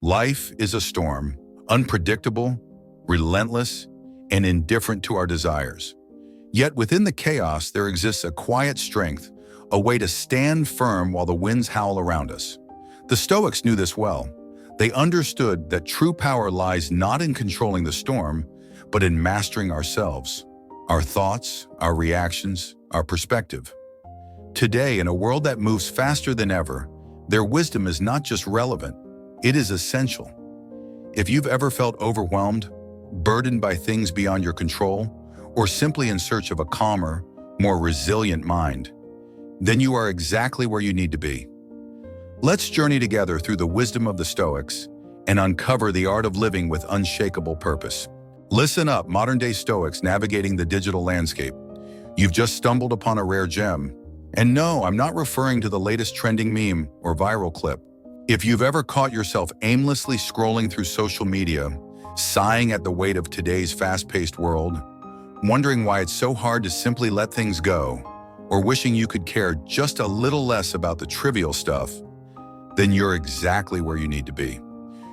Life is a storm, unpredictable, relentless, and indifferent to our desires. Yet within the chaos, there exists a quiet strength, a way to stand firm while the winds howl around us. The Stoics knew this well. They understood that true power lies not in controlling the storm, but in mastering ourselves, our thoughts, our reactions, our perspective. Today, in a world that moves faster than ever, their wisdom is not just relevant, it is essential. If you've ever felt overwhelmed, burdened by things beyond your control, or simply in search of a calmer, more resilient mind, then you are exactly where you need to be. Let's journey together through the wisdom of the Stoics and uncover the art of living with unshakable purpose. Listen up, modern-day Stoics navigating the digital landscape. You've just stumbled upon a rare gem. And no, I'm not referring to the latest trending meme or viral clip. If you've ever caught yourself aimlessly scrolling through social media, sighing at the weight of today's fast-paced world, wondering why it's so hard to simply let things go, or wishing you could care just a little less about the trivial stuff, then you're exactly where you need to be.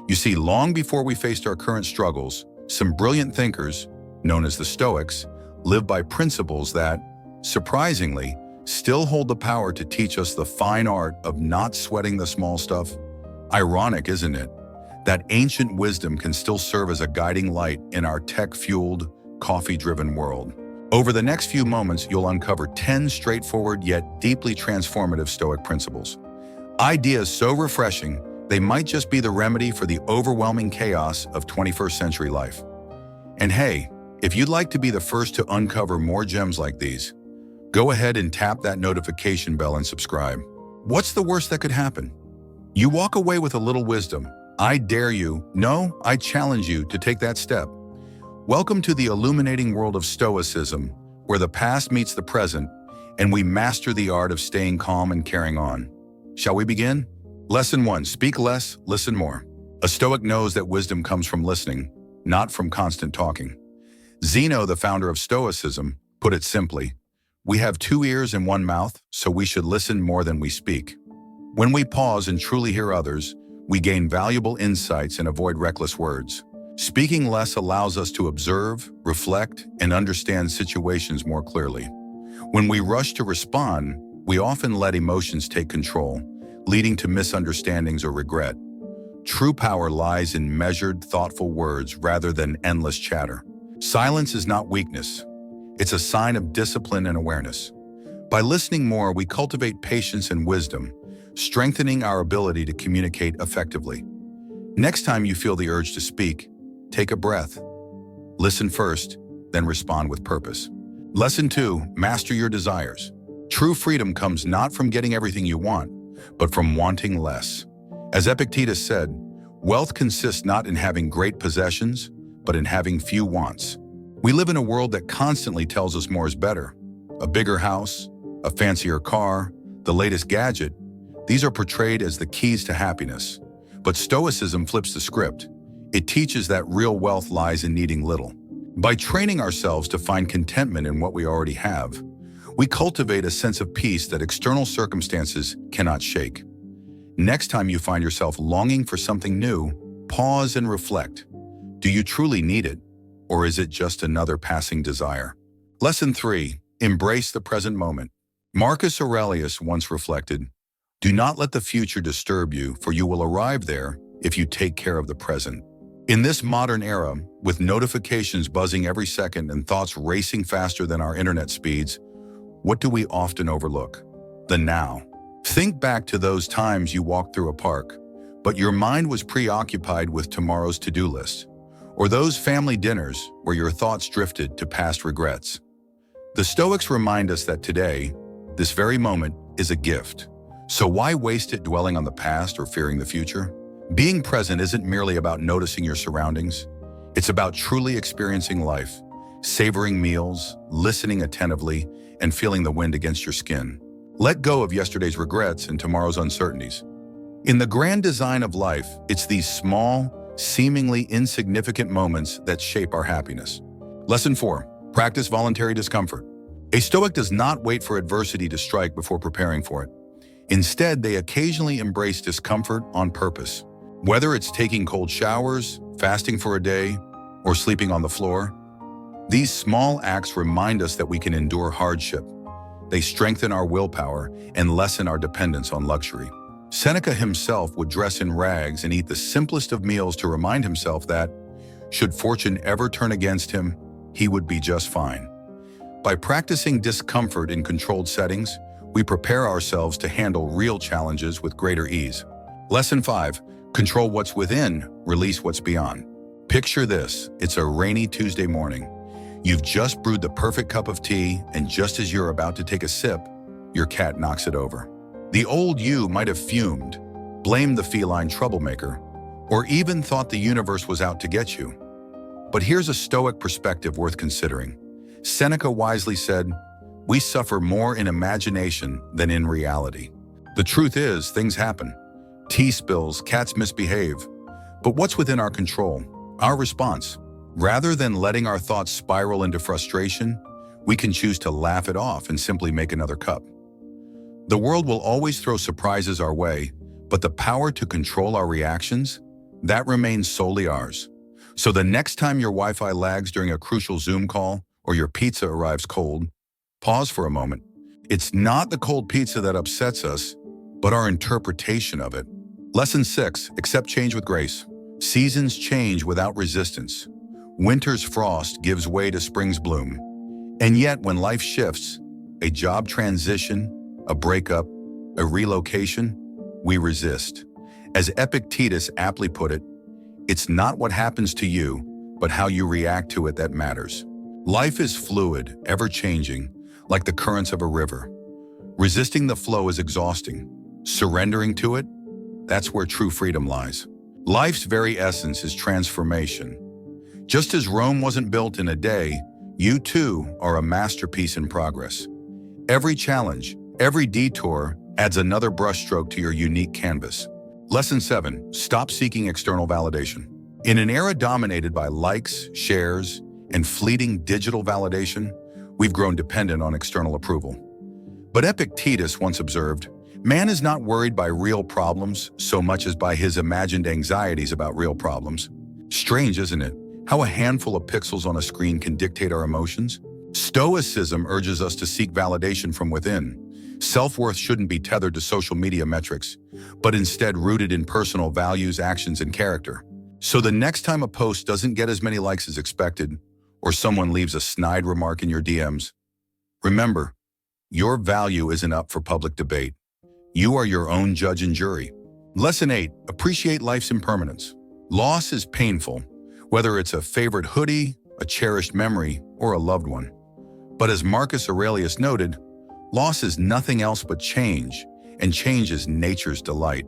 You see, long before we faced our current struggles, some brilliant thinkers, known as the Stoics, lived by principles that, surprisingly, still hold the power to teach us the fine art of not sweating the small stuff. Ironic, isn't it? That ancient wisdom can still serve as a guiding light in our tech-fueled, coffee-driven world. Over the next few moments, you'll uncover 10 straightforward yet deeply transformative Stoic principles. Ideas so refreshing, they might just be the remedy for the overwhelming chaos of 21st century life. And hey, if you'd like to be the first to uncover more gems like these, go ahead and tap that notification bell and subscribe. What's the worst that could happen? You walk away with a little wisdom. I dare you, no, I challenge you to take that step. Welcome to the illuminating world of Stoicism, where the past meets the present, and we master the art of staying calm and carrying on. Shall we begin? Lesson 1, speak less, listen more. A Stoic knows that wisdom comes from listening, not from constant talking. Zeno, the founder of Stoicism, put it simply, we have 2 ears and 1 mouth, so we should listen more than we speak. When we pause and truly hear others, we gain valuable insights and avoid reckless words. Speaking less allows us to observe, reflect, and understand situations more clearly. When we rush to respond, we often let emotions take control, leading to misunderstandings or regret. True power lies in measured, thoughtful words rather than endless chatter. Silence is not weakness. It's a sign of discipline and awareness. By listening more, we cultivate patience and wisdom, strengthening our ability to communicate effectively. Next time you feel the urge to speak, take a breath. Listen first, then respond with purpose. Lesson 2, master your desires. True freedom comes not from getting everything you want, but from wanting less. As Epictetus said, wealth consists not in having great possessions, but in having few wants. We live in a world that constantly tells us more is better. A bigger house, a fancier car, the latest gadget, these are portrayed as the keys to happiness. But Stoicism flips the script. It teaches that real wealth lies in needing little. By training ourselves to find contentment in what we already have, we cultivate a sense of peace that external circumstances cannot shake. Next time you find yourself longing for something new, pause and reflect. Do you truly need it? Or is it just another passing desire? Lesson 3, embrace the present moment. Marcus Aurelius once reflected, do not let the future disturb you, for you will arrive there if you take care of the present. In this modern era, with notifications buzzing every second and thoughts racing faster than our internet speeds, what do we often overlook? The now. Think back to those times you walked through a park, but your mind was preoccupied with tomorrow's to-do list, or those family dinners where your thoughts drifted to past regrets. The Stoics remind us that today, this very moment, is a gift. So why waste it dwelling on the past or fearing the future? Being present isn't merely about noticing your surroundings. It's about truly experiencing life, savoring meals, listening attentively, and feeling the wind against your skin. Let go of yesterday's regrets and tomorrow's uncertainties. In the grand design of life, it's these small, seemingly insignificant moments that shape our happiness. Lesson 4, practice voluntary discomfort. A Stoic does not wait for adversity to strike before preparing for it. Instead, they occasionally embrace discomfort on purpose. Whether it's taking cold showers, fasting for a day, or sleeping on the floor, these small acts remind us that we can endure hardship. They strengthen our willpower and lessen our dependence on luxury. Seneca himself would dress in rags and eat the simplest of meals to remind himself that, should fortune ever turn against him, he would be just fine. By practicing discomfort in controlled settings, we prepare ourselves to handle real challenges with greater ease. Lesson 5. Control what's within, release what's beyond. Picture this, it's a rainy Tuesday morning. You've just brewed the perfect cup of tea, and just as you're about to take a sip, your cat knocks it over. The old you might have fumed, blamed the feline troublemaker, or even thought the universe was out to get you. But here's a Stoic perspective worth considering. Seneca wisely said, "We suffer more in imagination than in reality." The truth is, things happen. Tea spills, cats misbehave. But what's within our control? Our response. Rather than letting our thoughts spiral into frustration, we can choose to laugh it off and simply make another cup. The world will always throw surprises our way, but the power to control our reactions, that remains solely ours. So the next time your Wi-Fi lags during a crucial Zoom call or your pizza arrives cold, pause for a moment. It's not the cold pizza that upsets us, but our interpretation of it. Lesson 6. Accept change with grace. Seasons change without resistance. Winter's frost gives way to spring's bloom. And yet, when life shifts, a job transition, a breakup, a relocation, we resist. As Epictetus aptly put it, it's not what happens to you, but how you react to it that matters. Life is fluid, ever-changing, like the currents of a river. Resisting the flow is exhausting. Surrendering to it, that's where true freedom lies. Life's very essence is transformation. Just as Rome wasn't built in a day, you too are a masterpiece in progress. Every challenge, every detour adds another brushstroke to your unique canvas. Lesson 7. Stop seeking external validation. In an era dominated by likes, shares, and fleeting digital validation, we've grown dependent on external approval. But Epictetus once observed, "Man is not worried by real problems so much as by his imagined anxieties about real problems." Strange, isn't it? How a handful of pixels on a screen can dictate our emotions? Stoicism urges us to seek validation from within. Self-worth shouldn't be tethered to social media metrics, but instead rooted in personal values, actions, and character. So the next time a post doesn't get as many likes as expected, or someone leaves a snide remark in your DMs, remember, your value isn't up for public debate. You are your own judge and jury. Lesson 8. Appreciate life's impermanence. Loss is painful, whether it's a favorite hoodie, a cherished memory, or a loved one. But as Marcus Aurelius noted, loss is nothing else but change, and change is nature's delight.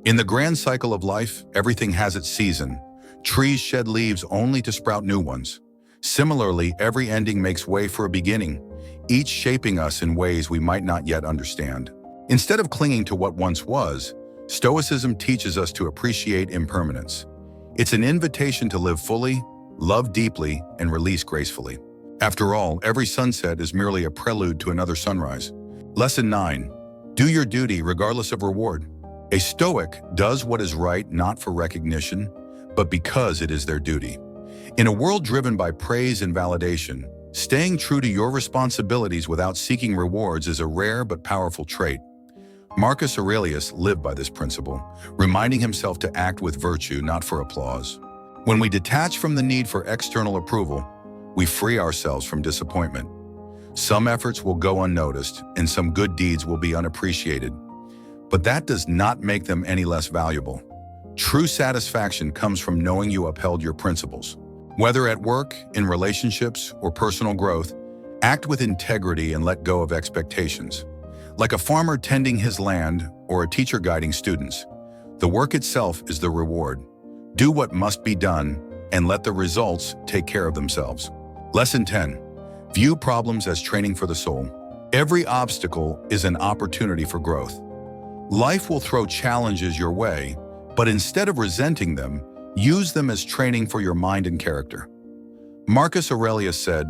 In the grand cycle of life, everything has its season. Trees shed leaves only to sprout new ones. Similarly, every ending makes way for a beginning, each shaping us in ways we might not yet understand. Instead of clinging to what once was, Stoicism teaches us to appreciate impermanence. It's an invitation to live fully, love deeply, and release gracefully. After all, every sunset is merely a prelude to another sunrise. Lesson 9. Do your duty regardless of reward. A Stoic does what is right not for recognition, but because it is their duty. In a world driven by praise and validation, staying true to your responsibilities without seeking rewards is a rare but powerful trait. Marcus Aurelius lived by this principle, reminding himself to act with virtue, not for applause. When we detach from the need for external approval, we free ourselves from disappointment. Some efforts will go unnoticed, and some good deeds will be unappreciated. But that does not make them any less valuable. True satisfaction comes from knowing you upheld your principles. Whether at work, in relationships, or personal growth, act with integrity and let go of expectations. Like a farmer tending his land or a teacher guiding students, the work itself is the reward. Do what must be done and let the results take care of themselves. Lesson 10. View problems as training for the soul. Every obstacle is an opportunity for growth. Life will throw challenges your way, but instead of resenting them, use them as training for your mind and character. Marcus Aurelius said,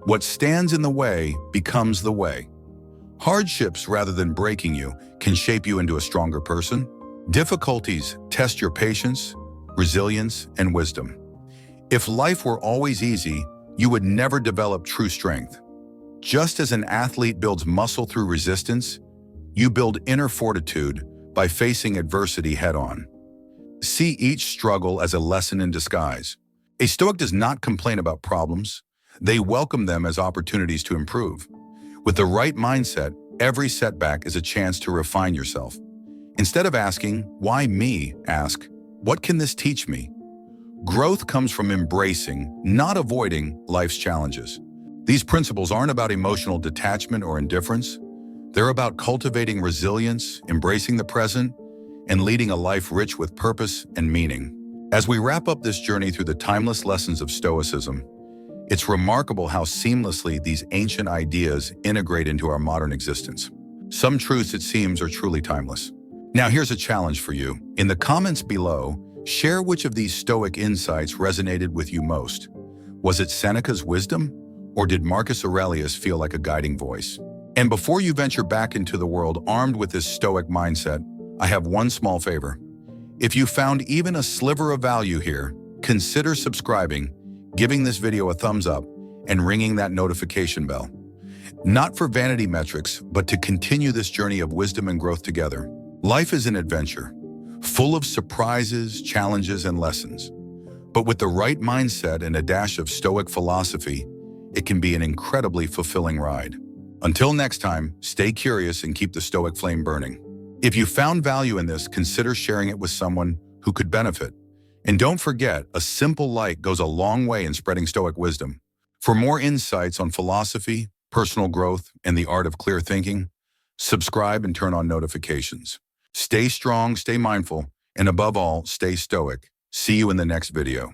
"What stands in the way becomes the way." Hardships, rather than breaking you, can shape you into a stronger person. Difficulties test your patience, resilience, and wisdom. If life were always easy, you would never develop true strength. Just as an athlete builds muscle through resistance, you build inner fortitude by facing adversity head-on. See each struggle as a lesson in disguise. A Stoic does not complain about problems. They welcome them as opportunities to improve. With the right mindset, every setback is a chance to refine yourself. Instead of asking, "Why me?" ask, "What can this teach me?" Growth comes from embracing, not avoiding, life's challenges. These principles aren't about emotional detachment or indifference. They're about cultivating resilience, embracing the present, and leading a life rich with purpose and meaning. As we wrap up this journey through the timeless lessons of Stoicism, it's remarkable how seamlessly these ancient ideas integrate into our modern existence. Some truths, it seems, are truly timeless. Now here's a challenge for you. In the comments below, share which of these Stoic insights resonated with you most. Was it Seneca's wisdom, or did Marcus Aurelius feel like a guiding voice? And before you venture back into the world armed with this Stoic mindset, I have one small favor. If you found even a sliver of value here, consider subscribing, giving this video a thumbs up, and ringing that notification bell. Not for vanity metrics, but to continue this journey of wisdom and growth together. Life is an adventure, full of surprises, challenges, and lessons. But with the right mindset and a dash of Stoic philosophy, it can be an incredibly fulfilling ride. Until next time, stay curious and keep the Stoic flame burning. If you found value in this, consider sharing it with someone who could benefit. And don't forget, a simple like goes a long way in spreading Stoic wisdom. For more insights on philosophy, personal growth, and the art of clear thinking, subscribe and turn on notifications. Stay strong, stay mindful, and above all, stay Stoic. See you in the next video.